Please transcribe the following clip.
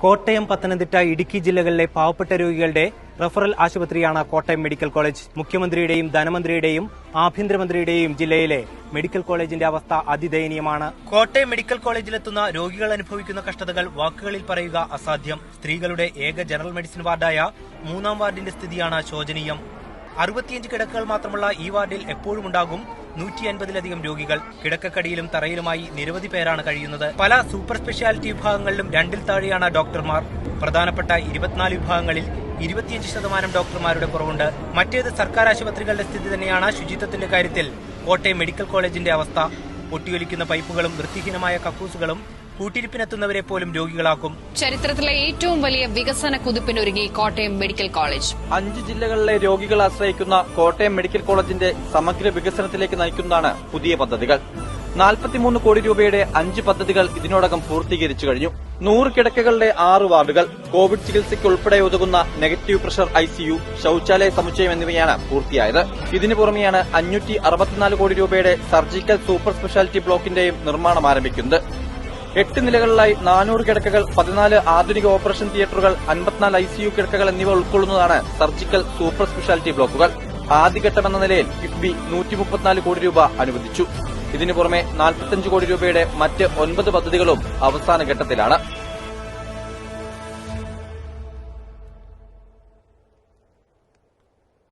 കോട്ടയം, പത്തനംതിട്ട, ഇടുക്കി ജില്ലകളിലെ പാവപ്പെട്ട രോഗികളുടെ റഫറൽ ആശുപത്രിയാണ് കോട്ടയം മെഡിക്കൽ കോളേജ്. മുഖ്യമന്ത്രിയുടെയും ധനമന്ത്രിയുടെയും ആഭ്യന്തരമന്ത്രിയുടെയും ജില്ലയിലെ മെഡിക്കൽ കോളേജിന്റെ അവസ്ഥ അതിദയനീയമാണ്. കോട്ടയം മെഡിക്കൽ കോളേജിലെത്തുന്ന രോഗികൾ അനുഭവിക്കുന്ന കഷ്ടതകൾ വാക്കുകളിൽ പറയുക അസാധ്യം. സ്ത്രീകളുടെ ഏക ജനറൽ മെഡിസിൻ വാർഡായ 3-ാം വാർഡിന്റെ സ്ഥിതിയാണ് ശോചനീയം. 65 കിടക്കകൾ മാത്രമുള്ള ഈ വാർഡിൽ എപ്പോഴും ഉണ്ടാകും 150-ലധികം രോഗികൾ. കിടക്കക്കടിയിലും തറയിലുമായി നിരവധി പേരാണ് കഴിയുന്നത്. പല സൂപ്പർ സ്പെഷ്യാലിറ്റി വിഭാഗങ്ങളിലും 2-ൽ താഴെയാണ് ഡോക്ടർമാർ. പ്രധാനപ്പെട്ട 24 വിഭാഗങ്ങളിൽ 25% ഡോക്ടർമാരുടെ കുറവുണ്ട്. മറ്റേത് സർക്കാർ ആശുപത്രികളുടെ സ്ഥിതി തന്നെയാണ് ശുചിത്വത്തിന്റെ കാര്യത്തിൽ കോട്ടയം മെഡിക്കൽ കോളേജിന്റെ അവസ്ഥ. പൊട്ടിയൊലിക്കുന്ന പൈപ്പുകളും വൃത്തിഹീനമായ കക്കൂസുകളും കൂട്ടിരിപ്പിനെത്തുന്നവരെ പോലും രോഗികളാക്കും. ചരിത്രത്തിലെ ഏറ്റവും വലിയ വികസന കുതിപ്പിനൊരുങ്ങി കോട്ടയം മെഡിക്കൽ കോളേജ്. 5 ജില്ലകളിലെ രോഗികൾ ആശ്രയിക്കുന്ന കോട്ടയം മെഡിക്കൽ കോളേജിന്റെ സമഗ്ര വികസനത്തിലേക്ക് നയിക്കുന്നതാണ് പുതിയ പദ്ധതികൾ. 43 കോടി രൂപയുടെ 5 പദ്ധതികൾ ഇതിനോടകം പൂർത്തീകരിച്ചു കഴിഞ്ഞു. 100 കിടക്കകളുടെ 6 വാർഡുകൾ, കോവിഡ് ചികിത്സയ്ക്ക് ഉൾപ്പെടെ ഉതകുന്ന നെഗറ്റീവ് പ്രഷർ ICU, ശൌചാലയ സമുച്ചയം എന്നിവയാണ് പൂർത്തിയായത്. ഇതിനു പുറമെയാണ് 564 കോടി രൂപയുടെ സർജിക്കൽ സൂപ്പർ സ്പെഷ്യാലിറ്റി ബ്ലോക്കിന്റെയും നിർമ്മാണം ആരംഭിക്കുന്നത്. 8 നിലകളിലായി 400 കിടക്കകൾ, 14 ആധുനിക ഓപ്പറേഷൻ തിയേറ്ററുകൾ, 54 ICU കിടക്കകൾ എന്നിവ ഉൾക്കൊള്ളുന്നതാണ് സർജിക്കൽ സൂപ്പർ സ്പെഷ്യാലിറ്റി ബ്ലോക്കുകൾ. ആദ്യഘട്ടമെന്ന നിലയിൽ കിഫ്ബി 134 കോടി രൂപ അനുവദിച്ചു. ഇതിനു പുറമെ 45 കോടി രൂപയുടെ മറ്റ് 9 പദ്ധതികളും അവസാന ഘട്ടത്തിലാണ്.